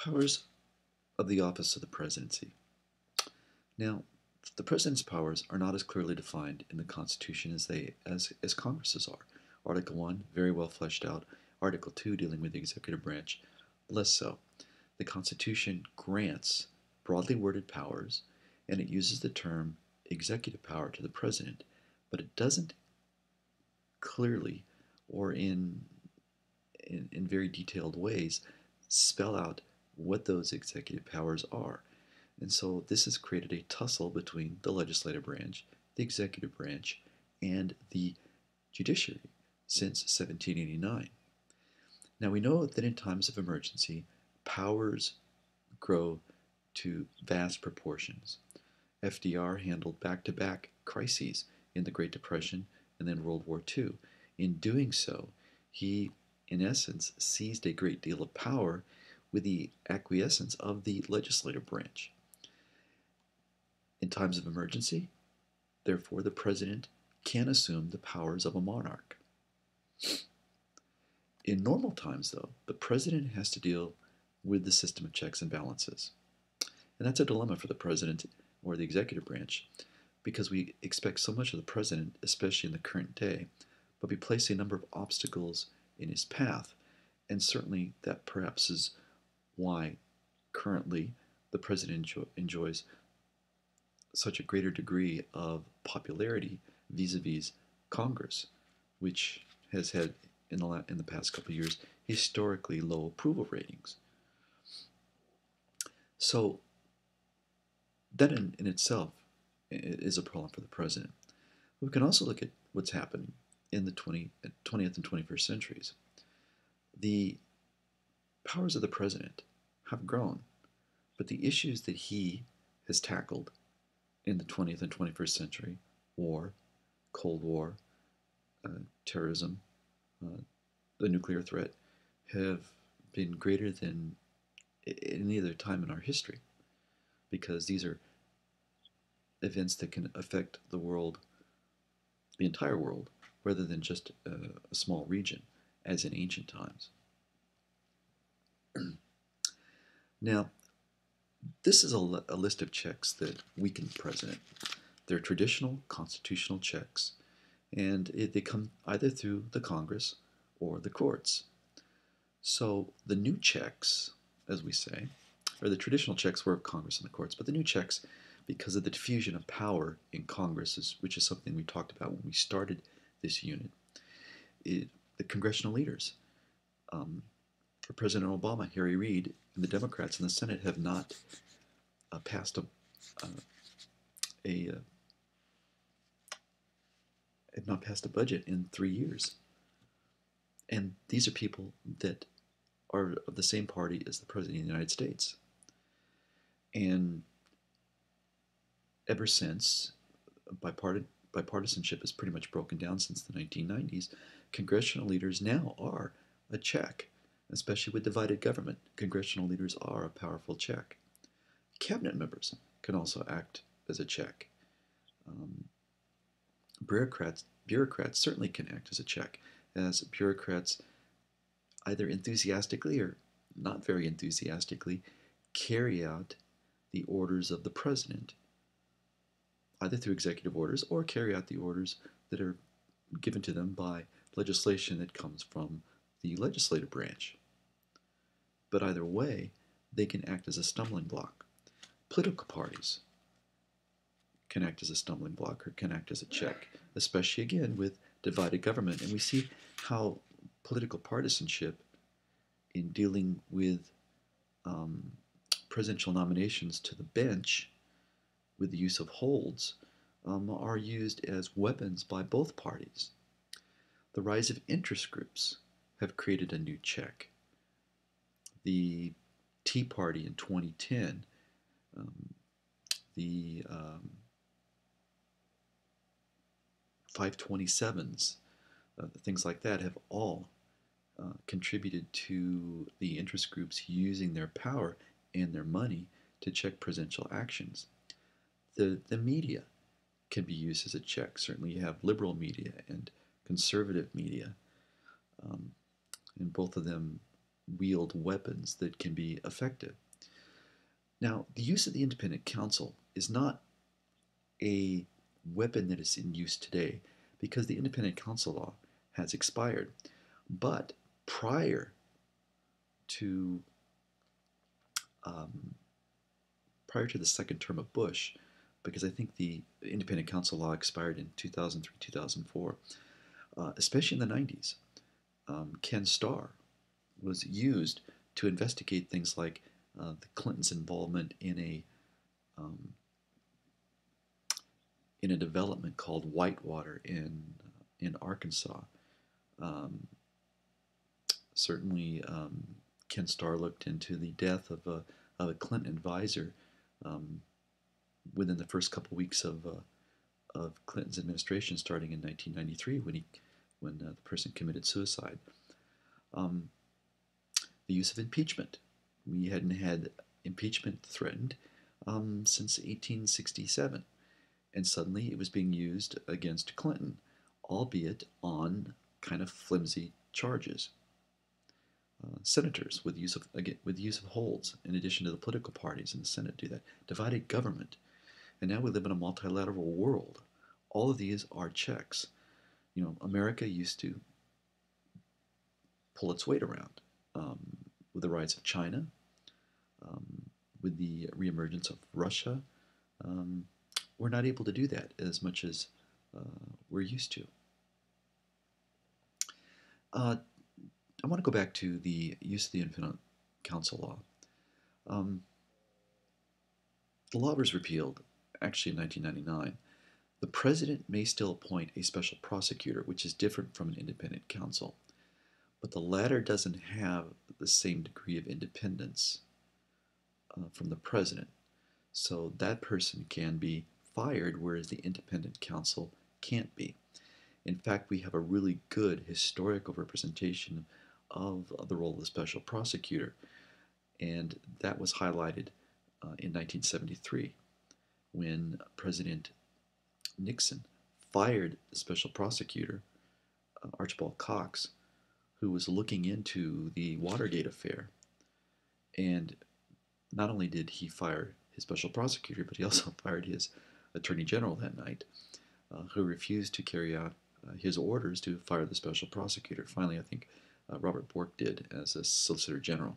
Powers of the office of the presidency. Now, the president's powers are not as clearly defined in the Constitution as Congress's are. Article 1, very well fleshed out. Article 2, dealing with the executive branch, less so. The Constitution grants broadly worded powers, and it uses the term executive power to the president, but it doesn't clearly or in very detailed ways spell out what those executive powers are. And so this has created a tussle between the legislative branch, the executive branch, and the judiciary since 1789. Now we know that in times of emergency, powers grow to vast proportions. FDR handled back-to-back crises in the Great Depression and then World War II. In doing so, he, in essence, seized a great deal of power with the acquiescence of the legislative branch. In times of emergency, therefore, the president can assume the powers of a monarch. In normal times, though, the president has to deal with the system of checks and balances. And that's a dilemma for the president or the executive branch because we expect so much of the president, especially in the current day, but we place a number of obstacles in his path. And certainly that perhaps is why currently the president enjoys such a greater degree of popularity vis-a-vis Congress, which has had in the past couple of years historically low approval ratings. So that in itself is a problem for the president. We can also look at what's happened in the 20th and 21st centuries. The powers of the president have grown, but the issues that he has tackled in the 20th and 21st century, war, Cold War, terrorism, the nuclear threat, have been greater than any other time in our history because these are events that can affect the world, the entire world, rather than just a small region, as in ancient times. Now, this is a list of checks that weaken the president. They're traditional constitutional checks, and they come either through the Congress or the courts. So the new checks, as we say, or the traditional checks were of Congress and the courts, but the new checks, because of the diffusion of power in Congress, which is something we talked about when we started this unit, the congressional leaders, for President Obama, Harry Reid, and the Democrats in the Senate have not passed a budget in 3 years. And these are people that are of the same party as the President of the United States. And ever since, bipartisanship has pretty much broken down since the 1990s, congressional leaders now are a check, especially with divided government. Congressional leaders are a powerful check. Cabinet members can also act as a check. Bureaucrats certainly can act as a check, as bureaucrats either enthusiastically or not very enthusiastically carry out the orders of the president, either through executive orders or carry out the orders that are given to them by legislation that comes from the legislative branch. But either way, they can act as a stumbling block. Political parties can act as a stumbling block or can act as a check, especially again with divided government. And we see how political partisanship in dealing with presidential nominations to the bench with the use of holds are used as weapons by both parties. The rise of interest groups have created a new check. The Tea Party in 2010, the 527s, things like that have all contributed to the interest groups using their power and their money to check presidential actions. The media can be used as a check. Certainly you have liberal media and conservative media, and both of them wield weapons that can be effective. Now, the use of the independent counsel is not a weapon that is in use today because the independent counsel law has expired. But prior to um, prior to the second term of Bush, because I think the independent counsel law expired in 2003, 2004, especially in the 90s, Ken Starr was used to investigate things like the Clintons' involvement um, in a development called Whitewater in Arkansas. Um, certainly, Ken Starr looked into the death of a Clinton advisor um, within the first couple weeks of Clinton's administration, starting in 1993 when the person committed suicide. Um, the use of impeachment. We hadn't had impeachment threatened since 1867, and suddenly it was being used against Clinton, albeit on kind of flimsy charges. Senators with use of holds, in addition to the political parties in the Senate, do that. Divided government, and now we live in a multilateral world. All of these are checks. You know, America used to pull its weight around um, with the rise of China, um, with the reemergence of Russia. Um, we're not able to do that as much as we're used to. Uh, I want to go back to the use of the independent counsel law. Um, the law was repealed actually in 1999. The president may still appoint a special prosecutor, which is different from an independent counsel, but the latter doesn't have the same degree of independence from the president. So that person can be fired, whereas the independent counsel can't be. In fact, we have a really good historical representation of the role of the special prosecutor, and that was highlighted in 1973 when President Nixon fired the special prosecutor, Archibald Cox, who was looking into the Watergate affair. And not only did he fire his special prosecutor, but he also fired his attorney general that night, who refused to carry out his orders to fire the special prosecutor. Finally, I think Robert Bork did as a Solicitor General.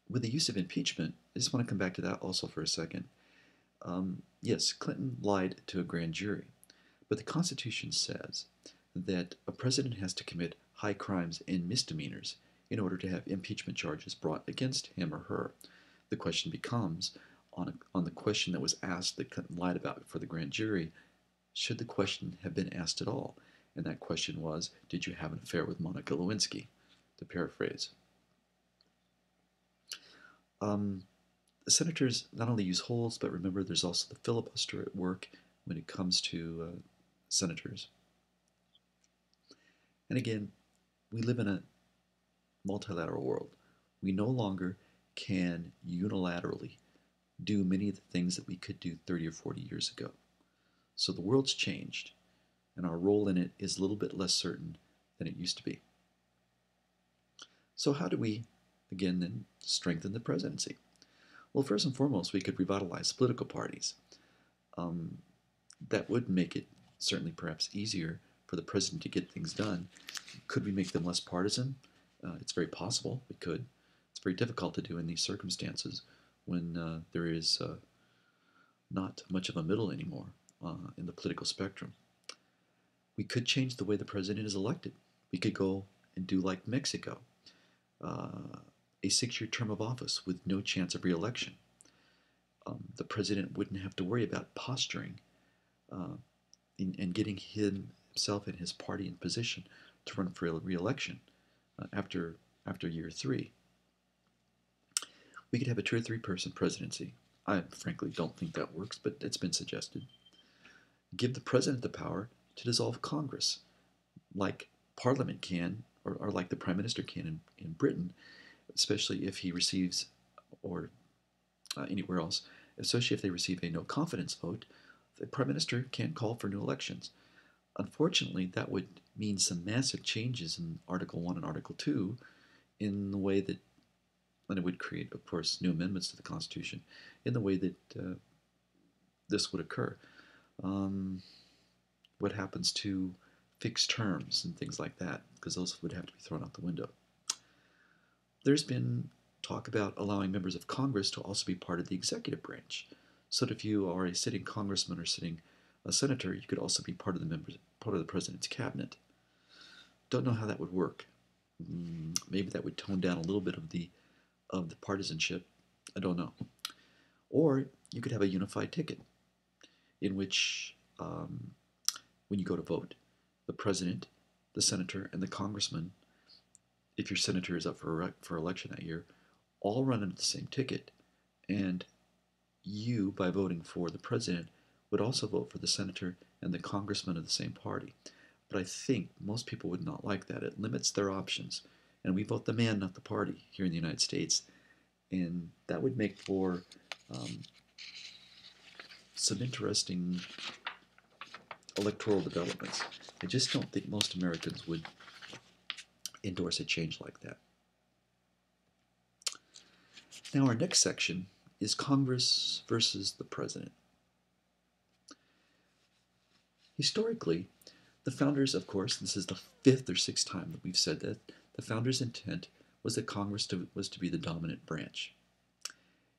With the use of impeachment, I just want to come back to that also for a second. Yes, Clinton lied to a grand jury, but the Constitution says that a president has to commit high crimes and misdemeanors in order to have impeachment charges brought against him or her. The question becomes, on the question that was asked that Clinton lied about for the grand jury, should the question have been asked at all? And that question was, did you have an affair with Monica Lewinsky, to paraphrase. The senators not only use holds, but remember there's also the filibuster at work when it comes to senators. And again, we live in a multilateral world. We no longer can unilaterally do many of the things that we could do 30 or 40 years ago. So the world's changed, and our role in it is a little bit less certain than it used to be. So how do we, again, then strengthen the presidency? Well, first and foremost, we could revitalize political parties. That would make it certainly perhaps easier for the president to get things done. Could we make them less partisan? It's very possible we could. It's very difficult to do in these circumstances when there is not much of a middle anymore in the political spectrum. We could change the way the president is elected. We could go and do like Mexico, a 6-year term of office with no chance of re-election. The president wouldn't have to worry about posturing and getting himself and his party in position to run for re-election after year 3. We could have a 2 or 3 person presidency. I frankly don't think that works, but it's been suggested. Give the president the power to dissolve Congress, like Parliament can, or like the Prime Minister can in Britain, especially if he receives, or anywhere else, especially if they receive a no confidence vote, the Prime Minister can call for new elections. Unfortunately, that would mean some massive changes in Article 1 and Article 2 in the way that, and it would create, of course, new amendments to the Constitution in the way that this would occur. What happens to fixed terms and things like that, because those would have to be thrown out the window. There's been talk about allowing members of Congress to also be part of the executive branch, so that if you are a sitting congressman or sitting a senator, you could also be part of the president's cabinet. Don't know how that would work. Maybe that would tone down a little bit of the partisanship. I don't know. Or you could have a unified ticket, in which when you go to vote, the president, the senator, and the congressman, if your senator is up for election that year, all run under the same ticket, and you, by voting for the president, would also vote for the senator and the congressman of the same party. But I think most people would not like that. It limits their options. And we vote the man, not the party, here in the United States. And that would make for some interesting electoral developments. I just don't think most Americans would endorse a change like that. Now, our next section is Congress versus the President. Historically, the founders, of course, this is the fifth or sixth time that we've said that, the founders' intent was that Congress was to be the dominant branch.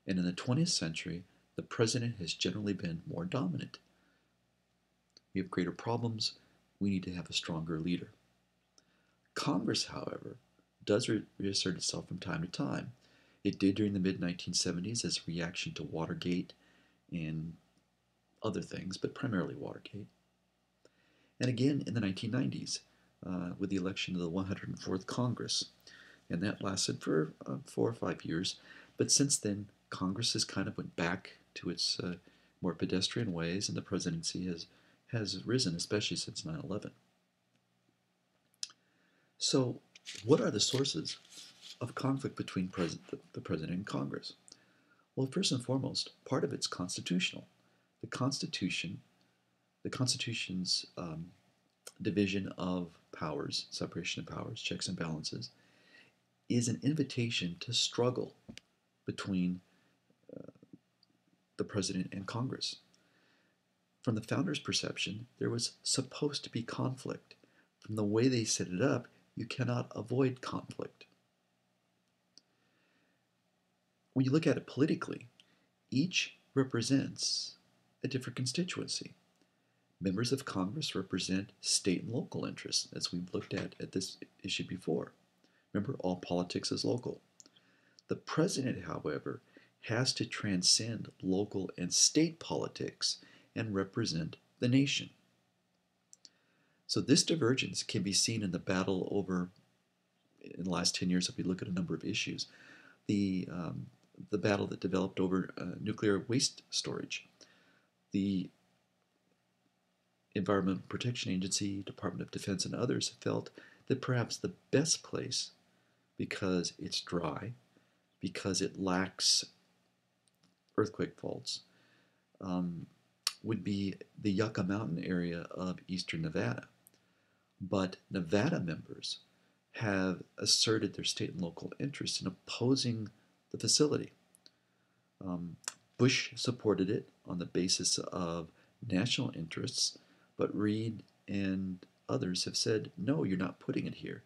And in the 20th century, the president has generally been more dominant. We have greater problems. We need to have a stronger leader. Congress, however, does reassert itself from time to time. It did during the mid-1970s as a reaction to Watergate and other things, but primarily Watergate. And again in the 1990s with the election of the 104th Congress. And that lasted for 4 or 5 years. But since then, Congress has kind of went back to its more pedestrian ways, and the presidency has risen, especially since 9/11. So what are the sources of conflict between the president and Congress? Well, first and foremost, part of it's constitutional. The Constitution's division of powers, separation of powers, checks and balances, is an invitation to struggle between the president and Congress. From the founders' perception, there was supposed to be conflict. From the way they set it up, you cannot avoid conflict. When you look at it politically, each represents a different constituency. Members of Congress represent state and local interests, as we've looked at this issue before. Remember, all politics is local. The president, however, has to transcend local and state politics and represent the nation. So this divergence can be seen in the battle over, in the last 10 years, if we look at a number of issues, the battle that developed over nuclear waste storage. The Environmental Protection Agency, Department of Defense, and others felt that perhaps the best place, because it's dry, because it lacks earthquake faults, would be the Yucca Mountain area of eastern Nevada. But Nevada members have asserted their state and local interests in opposing the facility. Bush supported it on the basis of national interests, but Reid and others have said, no, you're not putting it here.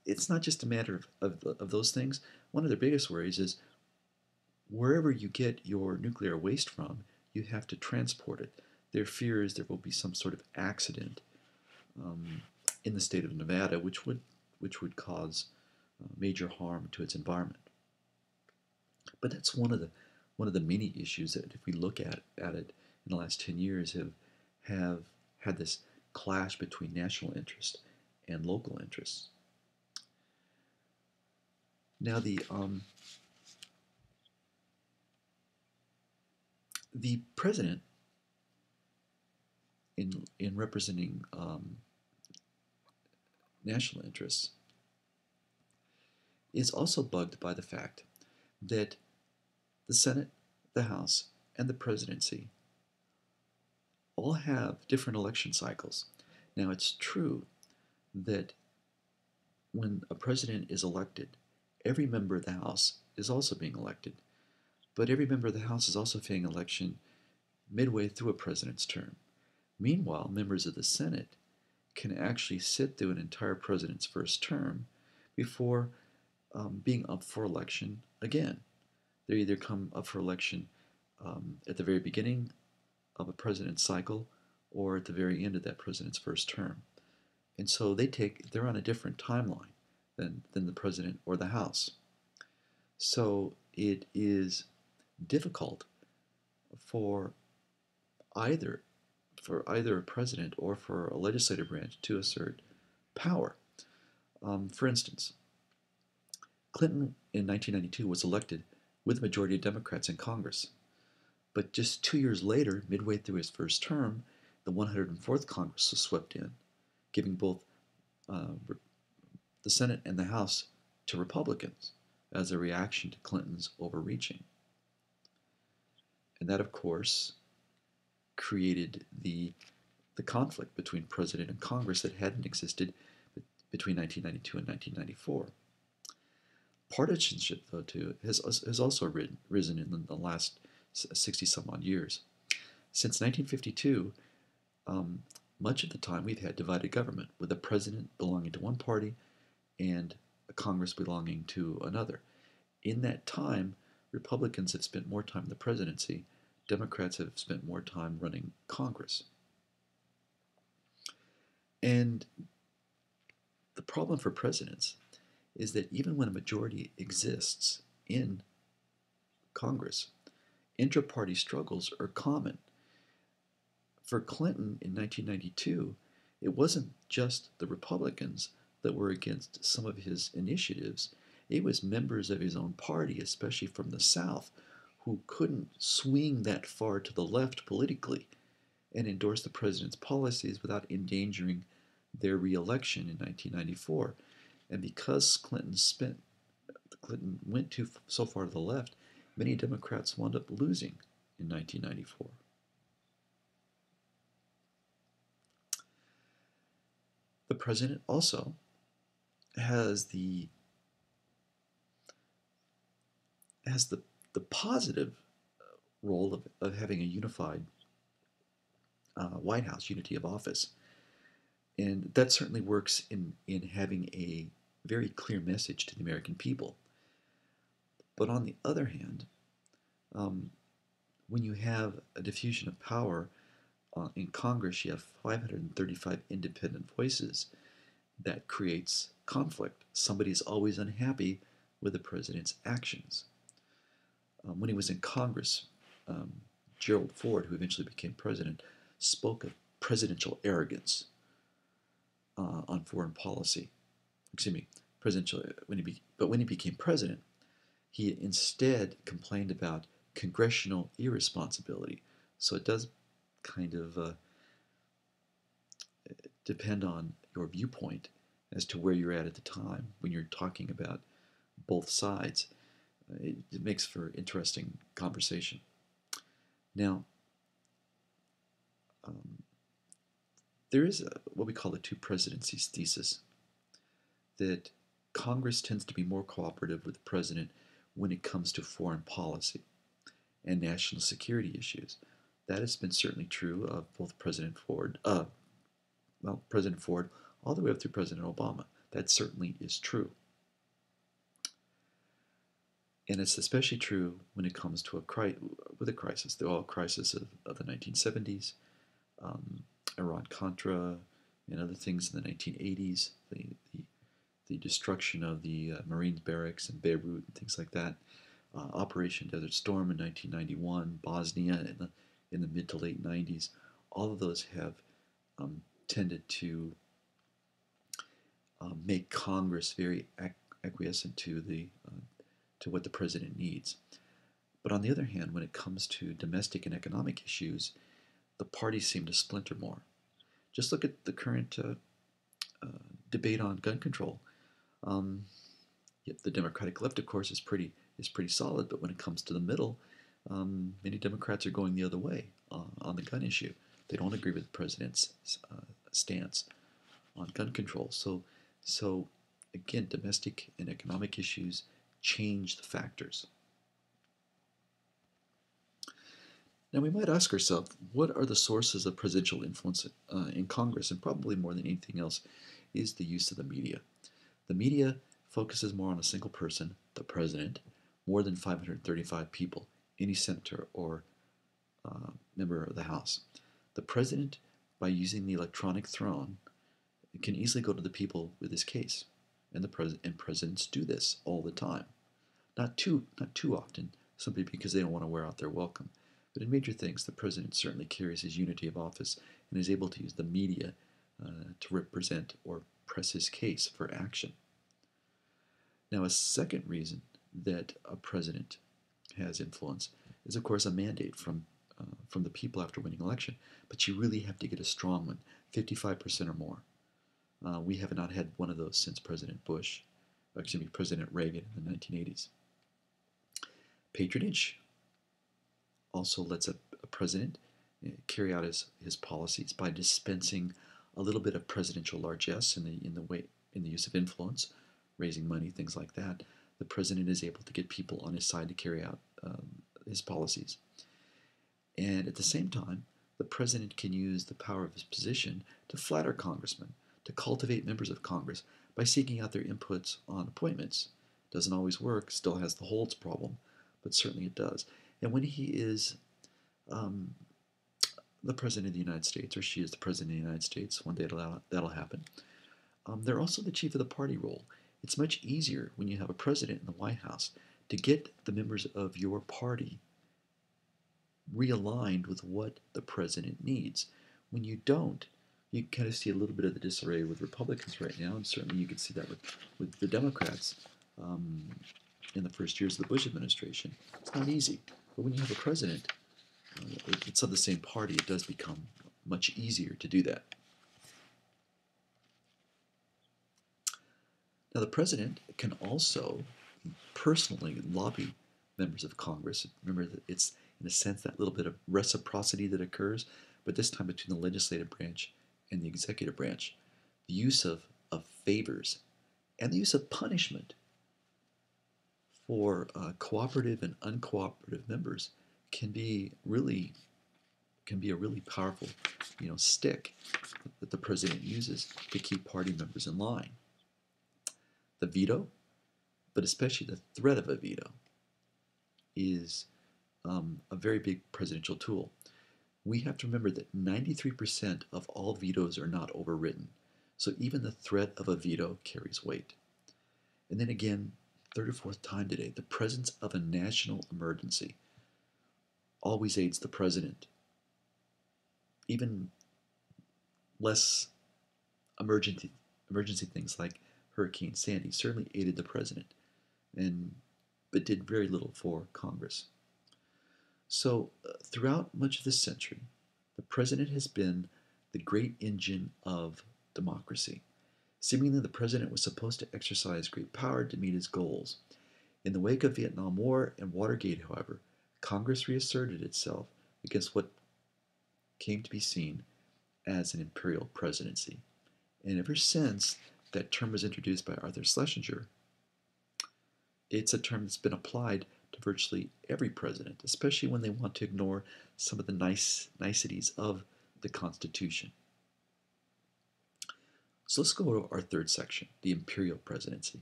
It's not just a matter of those things. One of their biggest worries is wherever you get your nuclear waste from, you have to transport it. Their fear is there will be some sort of accident in the state of Nevada, which would cause major harm to its environment. But that's one of the many issues that, if we look at it in the last 10 years, have had this clash between national interest and local interests. Now the president, in representing national interests, is also bugged by the fact that the Senate, the House, and the presidency all have different election cycles. Now, it's true that when a president is elected, every member of the House is also being elected, but every member of the House is also facing election midway through a president's term. Meanwhile, members of the Senate can actually sit through an entire president's first term before being up for election again. They either come up for election at the very beginning of a president's cycle or at the very end of that president's first term. And so they're on a different timeline than the president or the House. So it is difficult for either a president or for a legislative branch to assert power. For instance, Clinton in 1992 was elected with a majority of Democrats in Congress. But just 2 years later, midway through his first term, the 104th Congress was swept in, giving both uh, the Senate and the House to Republicans as a reaction to Clinton's overreaching. And that, of course, created the conflict between president and Congress that hadn't existed between 1992 and 1994. Partisanship, though, too, has also risen in the last 60 some odd years. Since 1952, much of the time we've had divided government, with a president belonging to one party and a Congress belonging to another. In that time, Republicans have spent more time in the presidency, Democrats have spent more time running Congress. And the problem for presidents is that even when a majority exists in Congress, intra-party struggles are common. For Clinton in 1992, it wasn't just the Republicans that were against some of his initiatives. It was members of his own party, especially from the South, who couldn't swing that far to the left politically and endorse the president's policies without endangering their reelection in 1994. And because Clinton went so far to the left, many Democrats wound up losing in 1994. The president also has the positive role of having a unified White House, unity of office. And that certainly works in having a very clear message to the American people. But on the other hand, when you have a diffusion of power in Congress, you have 535 independent voices. That creates conflict. Somebody's always unhappy with the president's actions. When he was in Congress, Gerald Ford, who eventually became president, spoke of presidential arrogance on foreign policy. Excuse me, presidential. When he became president, he instead complained about congressional irresponsibility. So it does kind of depend on your viewpoint as to where you're at the time when you're talking about both sides. It makes for interesting conversation. Now, there is what we call the two presidencies thesis, that Congress tends to be more cooperative with the president when it comes to foreign policy and national security issues. That has been certainly true of both President Ford all the way up through President Obama. That certainly is true. And it's especially true when it comes to a crisis, the oil crisis of the 1970s, Iran-Contra, and other things in the 1980s, the destruction of the Marines barracks in Beirut and things like that, Operation Desert Storm in 1991, Bosnia in the mid to late 90s. All of those have tended to make Congress very acquiescent to what the president needs. But on the other hand, when it comes to domestic and economic issues, the parties seem to splinter more. Just look at the current debate on gun control. The Democratic left, of course, is pretty solid, but when it comes to the middle, many Democrats are going the other way on the gun issue. They don't agree with the president's stance. on gun control. So again, domestic and economic issues change the factors. Now we might ask ourselves, what are the sources of presidential influence in Congress? And probably more than anything else is the use of the media. The media focuses more on a single person, the president, more than 535 people, any senator or member of the House. The president, by using the electronic throne, can easily go to the people with his case, and presidents do this all the time. Not too often, simply because they don't want to wear out their welcome. But in major things, the president certainly carries his unity of office and is able to use the media to represent or press his case for action. Now, a second reason that a president has influence is, of course, a mandate from the people after winning election. But you really have to get a strong one, 55% or more. We have not had one of those since President Reagan in the 1980s. Patronage also lets a president carry out his policies by dispensing a little bit of presidential largesse in the use of influence, raising money, things like that. The president is able to get people on his side to carry out his policies. And at the same time, the president can use the power of his position to flatter congressmen, to cultivate members of Congress by seeking out their inputs on appointments. Doesn't always work, still has the holds problem, but certainly it does. And when he is the President of the United States, or she is the President of the United States, one day that'll happen, they're also the chief of the party role. It's much easier when you have a president in the White House to get the members of your party realigned with what the president needs. When you don't, you kind of see a little bit of the disarray with Republicans right now, and certainly you can see that with the Democrats in the first years of the Bush administration. It's not easy, but when you have a president it's of the same party, it does become much easier to do that. Now, the president can also personally lobby members of Congress. Remember that it's, in a sense, that little bit of reciprocity that occurs, but this time between the legislative branch and the executive branch. The use of favors and the use of punishment for cooperative and uncooperative members can be a really powerful, stick that the president uses to keep party members in line. The veto, but especially the threat of a veto, is a very big presidential tool. We have to remember that 93% of all vetoes are not overridden, so even the threat of a veto carries weight. And then again, third or fourth time today, the presence of a national emergency always aids the president. Even less emergency things like Hurricane Sandy certainly aided the president, but did very little for Congress. So throughout much of this century, the president has been the great engine of democracy. Seemingly, the president was supposed to exercise great power to meet his goals. In the wake of Vietnam War and Watergate, however, Congress reasserted itself against what came to be seen as an imperial presidency. And ever since that term was introduced by Arthur Schlesinger, it's a term that's been applied to virtually every president, especially when they want to ignore some of the niceties of the Constitution. So let's go to our third section, the imperial presidency.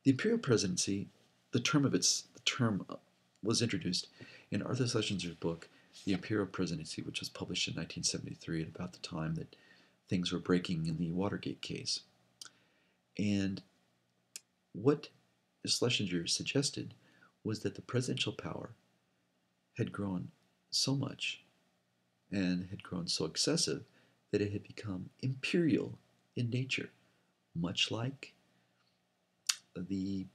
The imperial presidency, the term was introduced in Arthur Schlesinger's book, The Imperial Presidency, which was published in 1973 at about the time that things were breaking in the Watergate case. And what Schlesinger suggested was that the presidential power had grown so much and had grown so excessive that it had become imperial in nature, much like the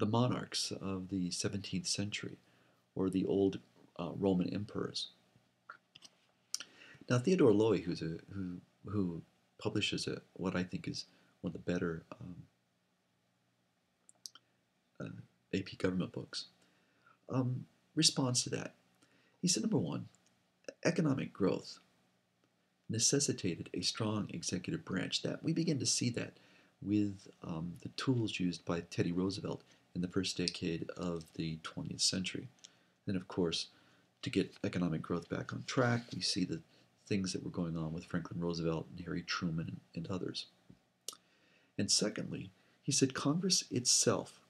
monarchs of the 17th century or the old Roman emperors. Now, Theodore Loy, who publishes what I think is one of the better AP government books, responds to that. He said, number one, economic growth necessitated a strong executive branch. That we begin to see that with the tools used by Teddy Roosevelt in the first decade of the 20th century. Then, of course, to get economic growth back on track, we see the things that were going on with Franklin Roosevelt and Harry Truman and others. And secondly, he said Congress itself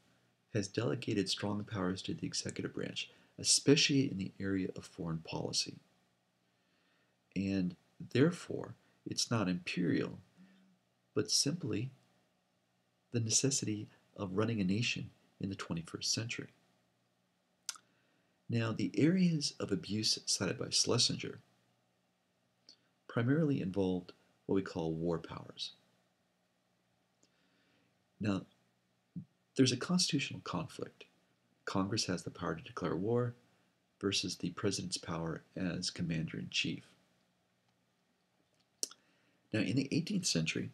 has delegated strong powers to the executive branch, especially in the area of foreign policy. And therefore, it's not imperial, but simply the necessity of running a nation in the 21st century. Now, the areas of abuse cited by Schlesinger primarily involved what we call war powers. Now, there's a constitutional conflict. Congress has the power to declare war versus the president's power as commander in chief. Now, in the 18th century,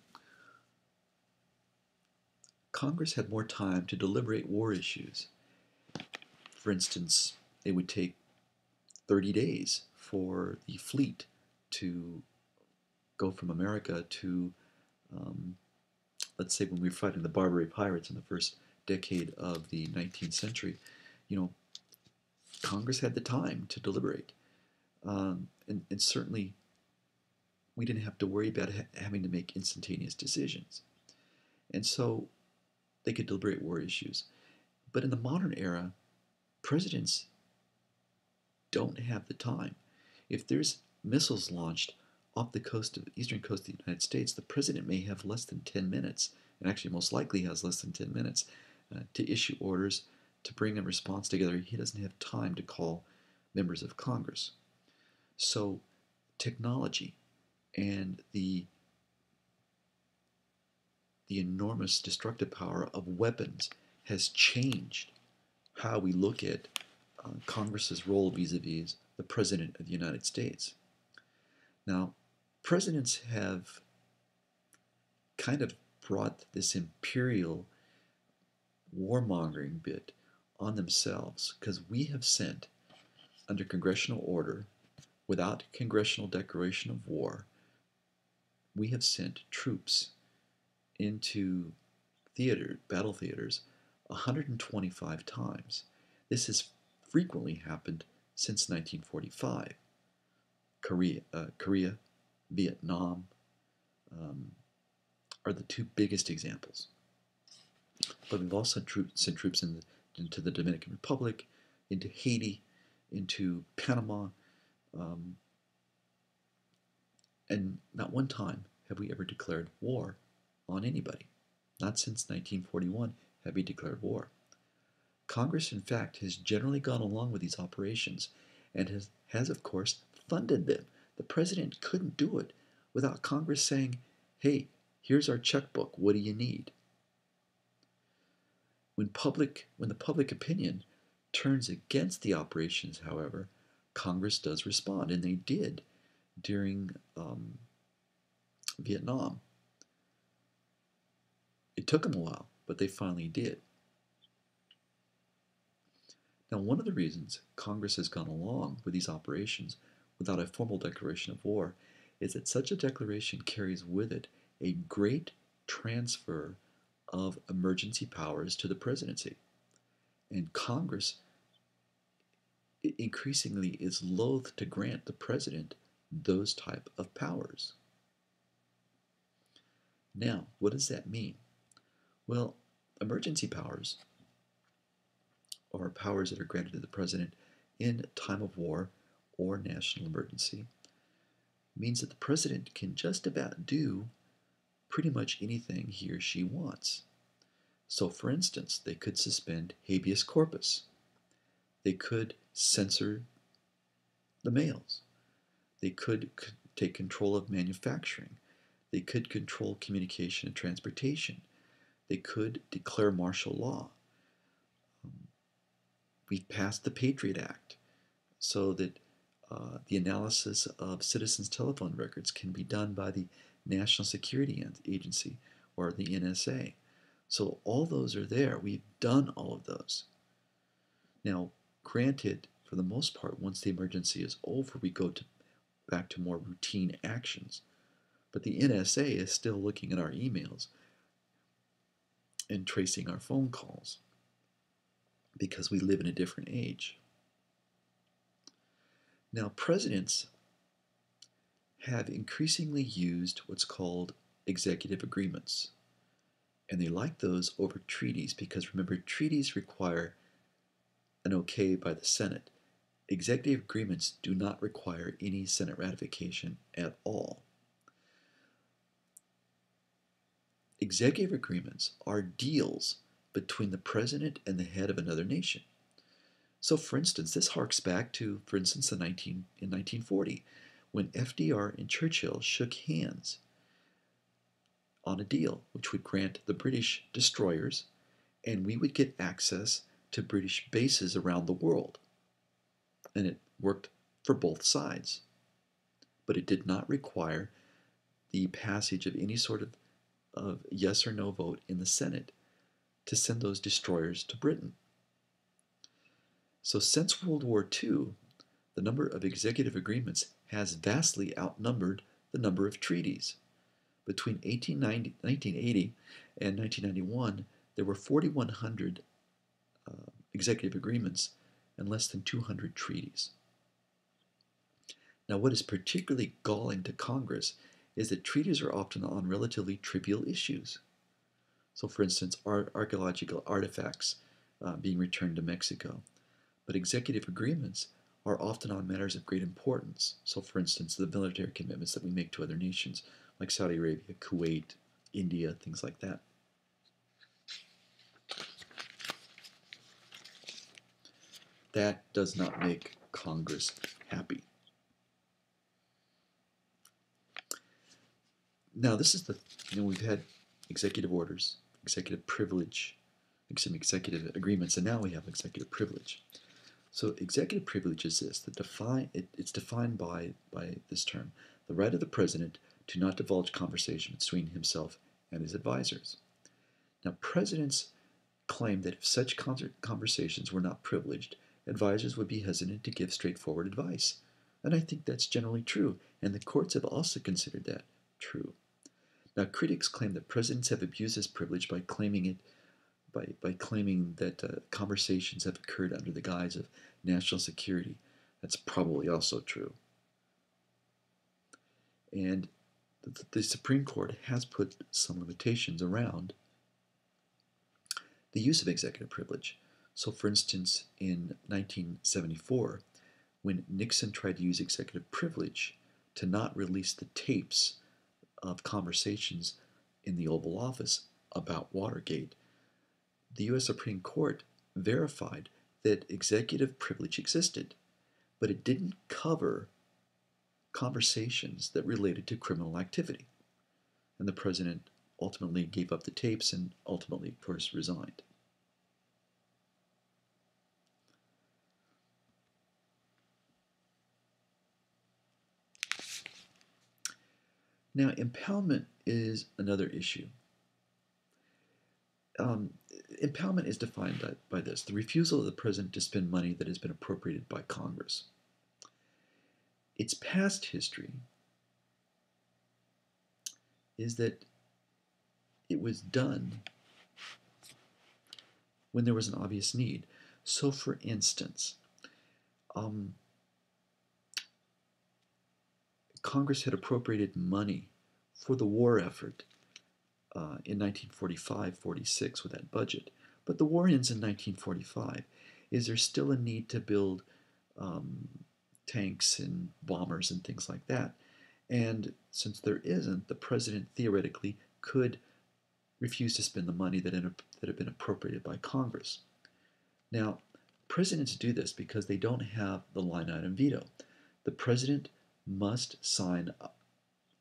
Congress had more time to deliberate war issues. For instance, it would take 30 days for the fleet to go from America to, let's say, when we were fighting the Barbary pirates in the first decade of the 19th century, you know, Congress had the time to deliberate. And certainly, we didn't have to worry about having to make instantaneous decisions. And so they could deliberate war issues. But in the modern era, presidents don't have the time. If there's missiles launched off the eastern coast of the United States, the president may have less than 10 minutes, and actually most likely has less than 10 minutes, to issue orders, to bring a response together. He doesn't have time to call members of Congress. So technology and the enormous destructive power of weapons has changed how we look at Congress's role vis-a-vis the President of the United States. Now, presidents have kind of brought this imperial warmongering bit on themselves because we have sent, under congressional order, without congressional declaration of war, we have sent troops into battle theaters 125 times. This has frequently happened since 1945. Korea, Vietnam are the two biggest examples. But we've also sent troops into the Dominican Republic, into Haiti, into Panama, and not one time have we ever declared war on anybody. Not since 1941 have we declared war. Congress, in fact, has generally gone along with these operations and has of course, funded them. The president couldn't do it without Congress saying, hey, here's our checkbook, what do you need? When the public opinion turns against the operations, however, Congress does respond, and they did during Vietnam. It took them a while, but they finally did. Now, one of the reasons Congress has gone along with these operations without a formal declaration of war is that such a declaration carries with it a great transfer of emergency powers to the presidency. And Congress increasingly is loath to grant the president those type of powers. Now, what does that mean? Well, emergency powers are powers that are granted to the president in time of war or national emergency. Means that the president can just about do pretty much anything he or she wants. So, for instance, they could suspend habeas corpus. They could censor the mails. They could take control of manufacturing. They could control communication and transportation. They could declare martial law. We've passed the Patriot Act so that the analysis of citizens' telephone records can be done by the National Security Agency or the NSA. So all those are there. We've done all of those. Now, granted, for the most part, once the emergency is over, we go to back to more routine actions. But the NSA is still looking at our emails and tracing our phone calls because we live in a different age. Now, presidents have increasingly used what's called executive agreements. And they like those over treaties because remember, treaties require an okay by the Senate. Executive agreements do not require any Senate ratification at all. Executive agreements are deals between the president and the head of another nation. So, for instance, this harks back to, for instance, in 1940, when FDR and Churchill shook hands on a deal which would grant the British destroyers, and we would get access to British bases around the world. And it worked for both sides. But it did not require the passage of any sort of yes or no vote in the Senate to send those destroyers to Britain. So since World War II, the number of executive agreements has vastly outnumbered the number of treaties. Between 1980 and 1991, there were 4,100 executive agreements and less than 200 treaties. Now, what is particularly galling to Congress is that treaties are often on relatively trivial issues. So, for instance, archaeological artifacts being returned to Mexico. But executive agreements are often on matters of great importance. So, for instance, the military commitments that we make to other nations, like Saudi Arabia, Kuwait, India, things like that. That does not make Congress happy. Now, this is we've had executive orders, executive privilege, executive agreements, and now we have executive privilege. So executive privilege is this, it's defined by this term, the right of the president to not divulge conversation between himself and his advisors. Now, presidents claim that if such conversations were not privileged, advisors would be hesitant to give straightforward advice. And I think that's generally true, and the courts have also considered that true. Now, critics claim that presidents have abused this privilege by claiming that conversations have occurred under the guise of national security. That's probably also true. And the Supreme Court has put some limitations around the use of executive privilege. So, for instance, in 1974, when Nixon tried to use executive privilege to not release the tapes of conversations in the Oval Office about Watergate, the U.S. Supreme Court verified that executive privilege existed, but it didn't cover conversations that related to criminal activity. And the president ultimately gave up the tapes and ultimately, of course, resigned. Now, impoundment is another issue. Impoundment is defined by this, the refusal of the president to spend money that has been appropriated by Congress. Its past history is that it was done when there was an obvious need. So, for instance, Congress had appropriated money for the war effort in 1945-46 with that budget. But the war ends in 1945. Is there still a need to build tanks and bombers and things like that? And since there isn't, the president theoretically could refuse to spend the money that had been appropriated by Congress. Now, presidents do this because they don't have the line item veto. The president must sign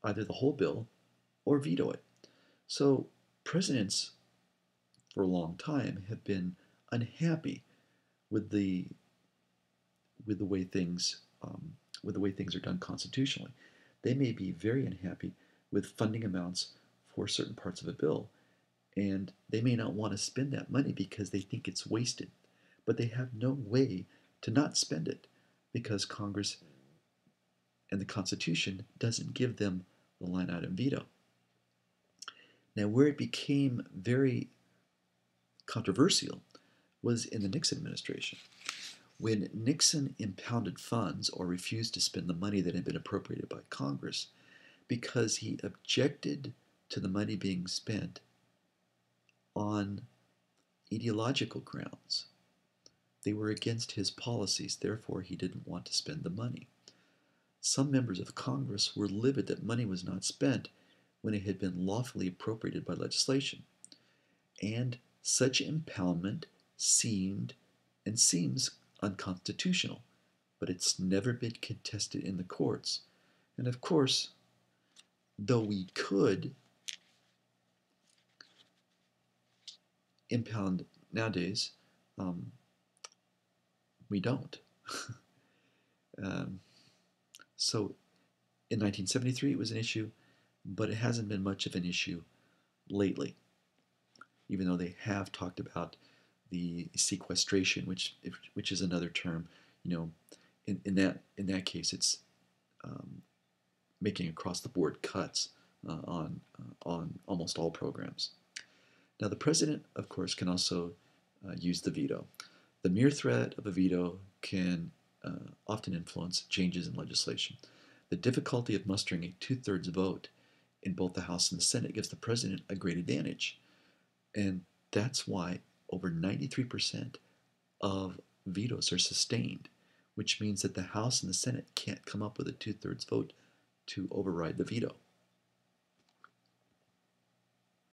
either the whole bill or veto it. So presidents for a long time have been unhappy with the way things are done constitutionally. They may be very unhappy with funding amounts for certain parts of a bill, and they may not want to spend that money because they think it's wasted, but they have no way to not spend it because Congress and the Constitution doesn't give them the line item veto. Now, where it became very controversial was in the Nixon administration. When Nixon impounded funds or refused to spend the money that had been appropriated by Congress because he objected to the money being spent on ideological grounds. They were against his policies, therefore he didn't want to spend the money. Some members of Congress were livid that money was not spent when it had been lawfully appropriated by legislation. And such impoundment seemed and seems unconstitutional, but it's never been contested in the courts. And of course, though we could impound nowadays, we don't. So in 1973 it was an issue, but it hasn't been much of an issue lately, even though they have talked about the sequestration, which is another term. In that case, it's making across the board cuts on almost all programs. Now, the president, of course, can also use the veto. The mere threat of a veto can often influence changes in legislation. The difficulty of mustering a two-thirds vote in both the House and the Senate gives the president a great advantage. And that's why over 93% of vetoes are sustained, which means that the House and the Senate can't come up with a two-thirds vote to override the veto.